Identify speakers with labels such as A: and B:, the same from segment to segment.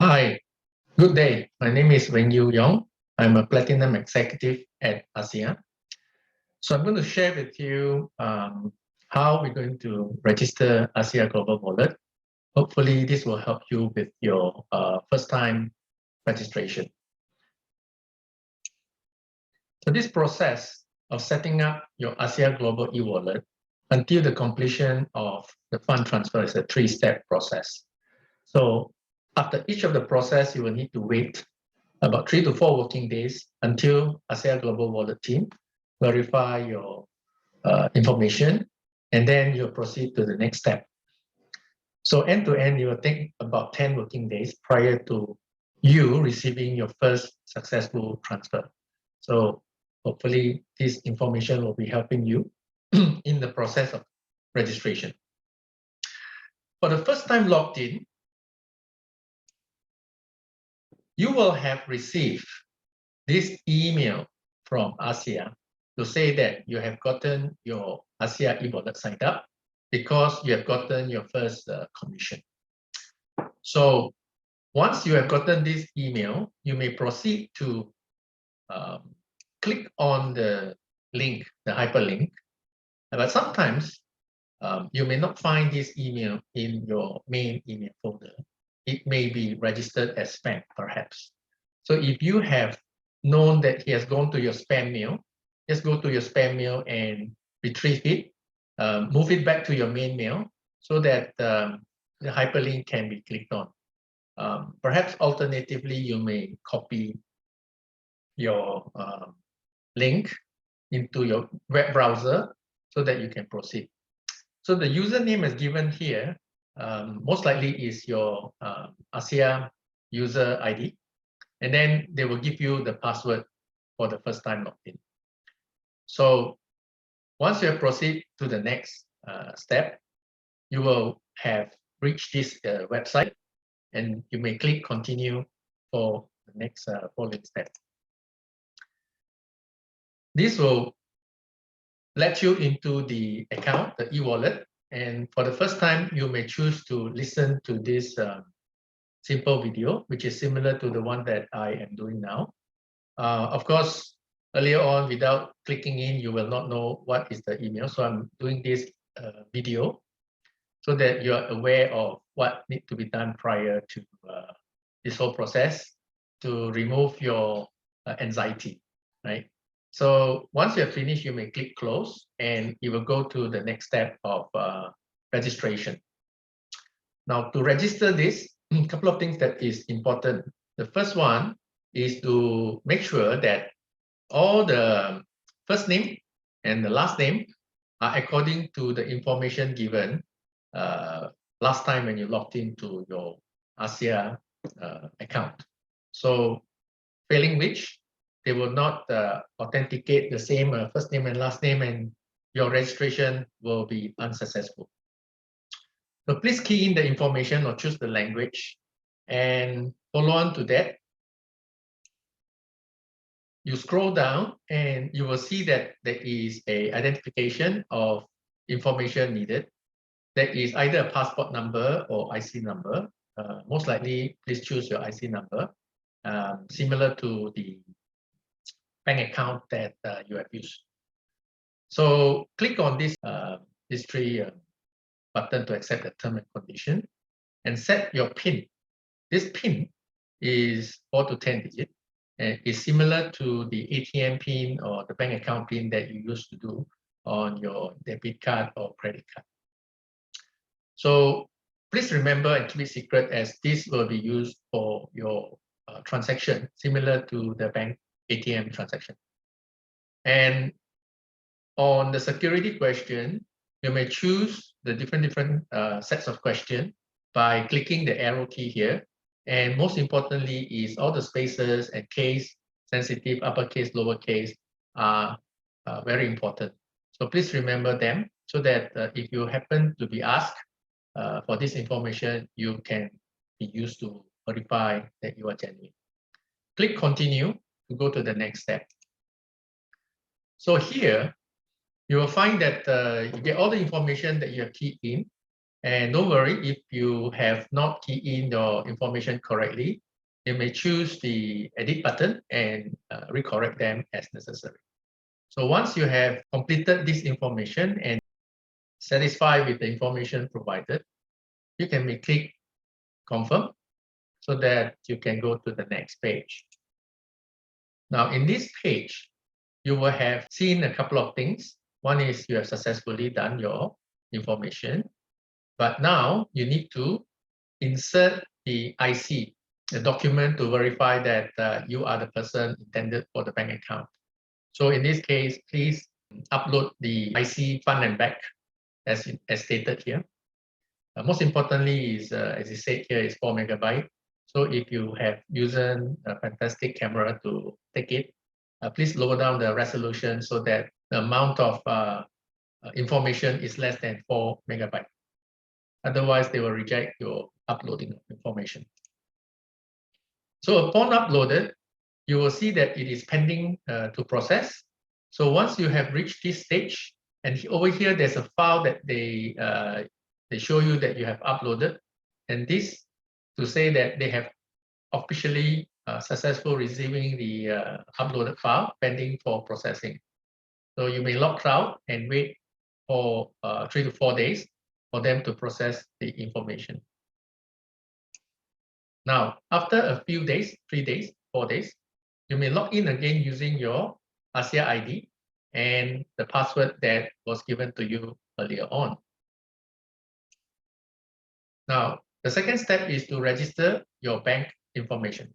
A: Hi, good day. My name is Wen Yu Yong. I'm a Platinum Executive at ASEA. So I'm going to share with you how we're going to register ASEA Global Wallet. Hopefully, this will help you with your first-time registration. So this process of setting up your ASEA Global E-wallet until the completion of the fund transfer is a three-step process. So after each of the process, you will need to wait about 3 to 4 working days until ASEA Global Wallet team verify your information, and then you'll proceed to the next step. So end to end, it will take about 10 working days prior to you receiving your first successful transfer. So hopefully this information will be helping you in the process of registration. For the first time logged in, you will have received this email from ASEA to say that you have gotten your ASEA e-wallet signed up because you have gotten your first commission. So once you have gotten this email, you may proceed to click on the link, the hyperlink. But sometimes you may not find this email in your main email folder. It may be registered as spam, perhaps. So if you have known that he has gone to your spam mail, just go to your spam mail and retrieve it, move it back to your main mail so that the hyperlink can be clicked on. Perhaps alternatively, you may copy your link into your web browser so that you can proceed. So the username is given here, most likely is your ASEA user ID. And then they will give you the password for the first time logged in. So once you have proceeded to the next step, you will have reached this website and you may click continue for the next following step. This will let you into the account, the e-wallet. And for the first time, you may choose to listen to this simple video, which is similar to the one that I am doing now. Of course, earlier on, without clicking in, you will not know what is the email. So I'm doing this video so that you are aware of what needs to be done prior to this whole process to remove your anxiety, right? So once you have finished, you may click close and you will go to the next step of registration. Now, to register this, a couple of things that is important. The first one is to make sure that all the first name and the last name are according to the information given last time when you logged into your ASEA account. So failing which, they will not authenticate the same first name and last name, and your registration will be unsuccessful. So please key in the information or choose the language and follow on to that. You scroll down and you will see that there is an identification of information needed. That is either a passport number or IC number. Most likely, please choose your IC number, similar to the bank account that you have used. So click on this history button to accept the term and condition and set your PIN. This PIN is 4 to 10 digits and is similar to the ATM PIN or the bank account PIN that you used to do on your debit card or credit card. So please remember and keep it secret, as this will be used for your transaction, similar to the bank ATM transaction. And on the security question, you may choose the different sets of questions by clicking the arrow key here. And most importantly is all the spaces and case sensitive, uppercase, lowercase are very important. So please remember them so that if you happen to be asked for this information, you can be used to verify that you are genuine. Click continue to go to the next step. So here, you will find that you get all the information that you have keyed in. And don't worry, if you have not keyed in your information correctly, you may choose the edit button and recorrect them as necessary. So once you have completed this information and satisfied with the information provided, you can click confirm so that you can go to the next page. Now in this page, you will have seen a couple of things. One is you have successfully done your information, but now you need to insert the IC, the document to verify that you are the person intended for the bank account. So in this case, please upload the IC front and back as stated here. Most importantly is, as it said here, is 4 MB. So if you have used a fantastic camera to take it, please lower down the resolution so that the amount of information is less than 4 MB. Otherwise, they will reject your uploading information. So upon uploaded, you will see that it is pending to process. So once you have reached this stage, and over here there's a file that they show you that you have uploaded, and this to say that they have officially successful receiving the uploaded file pending for processing. So you may log out and wait for 3 to 4 days for them to process the information. Now, after a few days, 3 days, 4 days, you may log in again using your ASEA ID and the password that was given to you earlier on. Now, the second step is to register your bank information.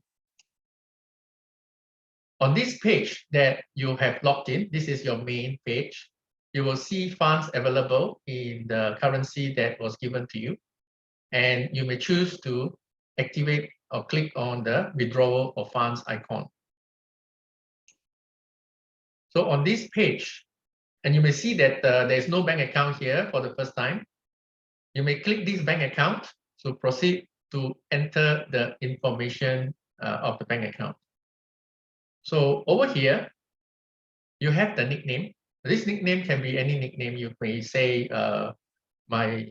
A: On this page that you have logged in, this is your main page. You will see funds available in the currency that was given to you. And you may choose to activate or click on the withdrawal of funds icon. So on this page, and you may see that there is no bank account here for the first time. You may click this bank account to proceed to enter the information of the bank account. So over here, you have the nickname. This nickname can be any nickname. You may say my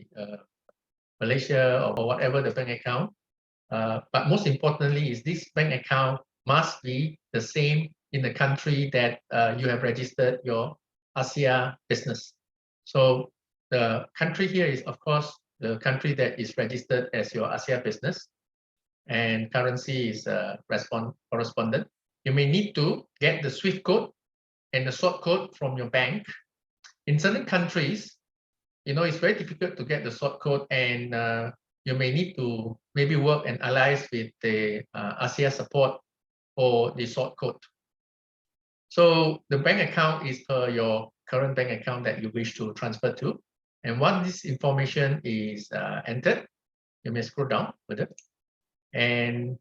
A: Malaysia or whatever the bank account. But most importantly is this bank account must be the same in the country that you have registered your ASEA business. So the country here is, of course, the country that is registered as your ASEA business, and currency is correspondent. You may need to get the SWIFT code and the sort code from your bank. In certain countries, it's very difficult to get the sort code, and you may need to maybe work and allies with the ASEA support for the sort code. So the bank account is per your current bank account that you wish to transfer to. And once this information is entered, you may scroll down with it. And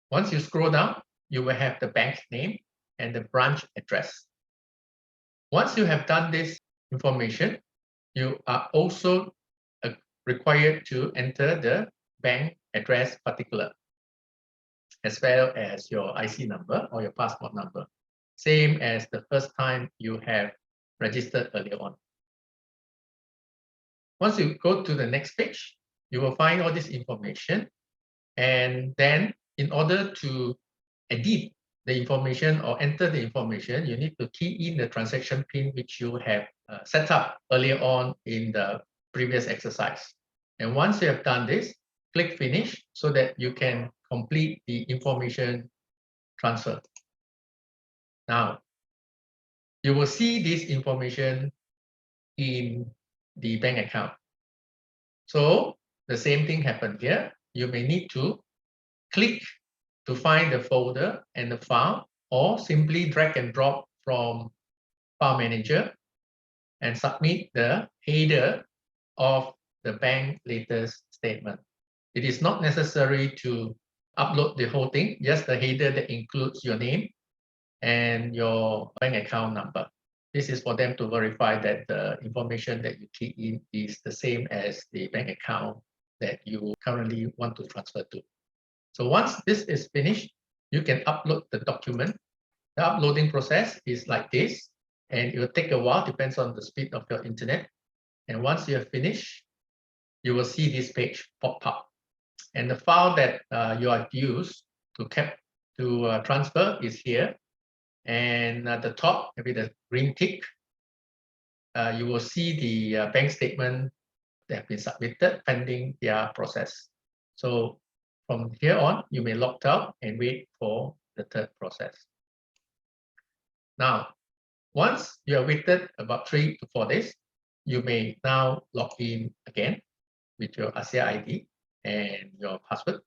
A: once you scroll down, you will have the bank name and the branch address. Once you have done this information, you are also required to enter the bank address particular, as well as your IC number or your passport number, same as the first time you have registered earlier on. Once you go to the next page, you will find all this information. And then in order to edit the information or enter the information, you need to key in the transaction PIN which you have set up earlier on in the previous exercise. And once you have done this, click finish so that you can complete the information transfer. Now, you will see this information in the bank account. So the same thing happened here. You may need to click to find the folder and the file, or simply drag and drop from File Manager and submit the header of the bank latest statement. It is not necessary to upload the whole thing, just the header that includes your name and your bank account number. This is for them to verify that the information that you key in is the same as the bank account that you currently want to transfer to. So once this is finished, you can upload the document. The uploading process is like this, and it will take a while, depends on the speed of your internet. And once you have finished, you will see this page pop up. And the file that you have used to transfer is here. And at the top, with the green tick, you will see the bank statement that have been submitted pending their process. So from here on, you may log out and wait for the third process. Now, once you have waited about 3 to 4 days, you may now log in again with your ASEA ID and your password.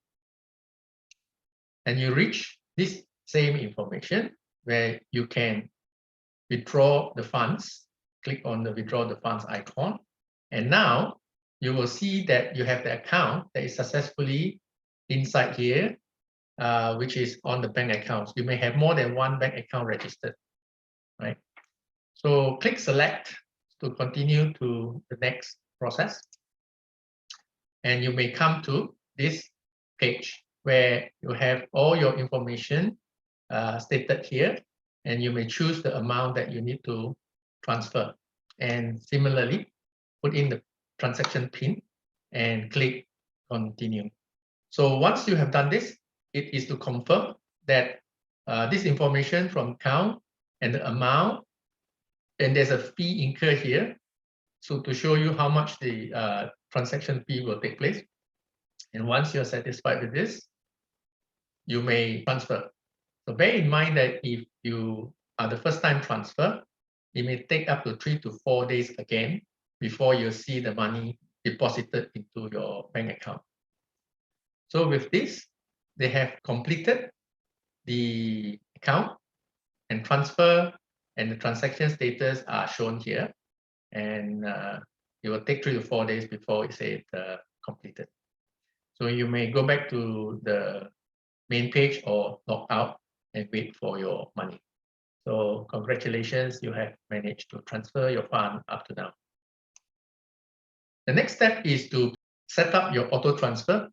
A: And you reach this same information where you can withdraw the funds. Click on the withdraw the funds icon. And now you will see that you have the account that is successfully inside here, which is on the bank accounts. You may have more than one bank account registered, right? So click select to continue to the next process. And you may come to this page where you have all your information stated here, and you may choose the amount that you need to transfer. And similarly, put in the transaction PIN and click continue. So once you have done this, it is to confirm that this information from account and the amount, and there's a fee incurred here. So to show you how much the transaction fee will take place. And once you're satisfied with this, you may transfer. So bear in mind that if you are the first time transfer, it may take up to 3 to 4 days again before you see the money deposited into your bank account. So with this, they have completed the account and transfer, and the transaction status are shown here. And it will take 3 to 4 days before it says completed. So you may go back to the main page or log out and wait for your money. So congratulations, you have managed to transfer your fund up to now. The next step is to set up your auto transfer.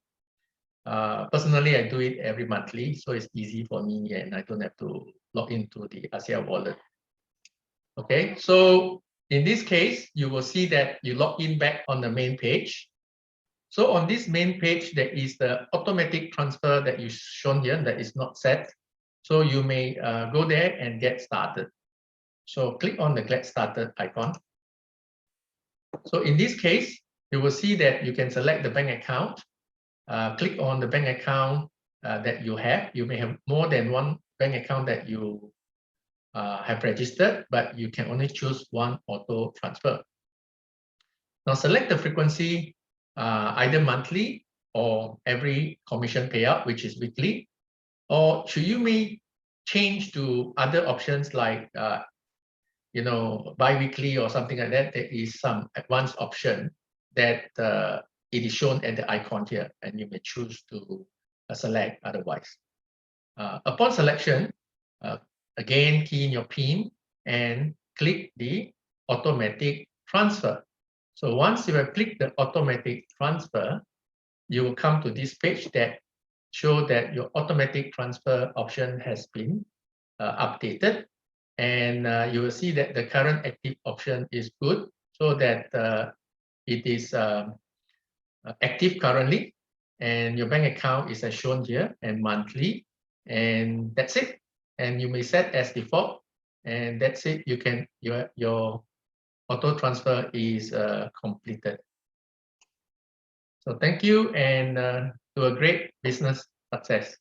A: Personally, I do it every monthly, so it's easy for me and I don't have to log into the ASEA wallet. Okay, so in this case, you will see that you log in back on the main page. So on this main page, there is the automatic transfer that is shown here that is not set. So you may go there and get started. So click on the get started icon. So in this case, you will see that you can select the bank account. Click on the bank account that you have. You may have more than one bank account that you have registered, but you can only choose one auto transfer. Now select the frequency, either monthly or every commission payout, which is weekly, or should you may change to other options like bi-weekly or something like that. There is some advanced option that it is shown at the icon here, and you may choose to select otherwise. Upon selection, again, key in your PIN and click the automatic transfer. So once you have clicked the automatic transfer, you will come to this page that shows that your automatic transfer option has been updated. And you will see that the current active option is good, so that it is active currently, and your bank account is as shown here and monthly, and that's it. And you may set as default, and that's it. You can your auto transfer is completed. So thank you, and do a great business success.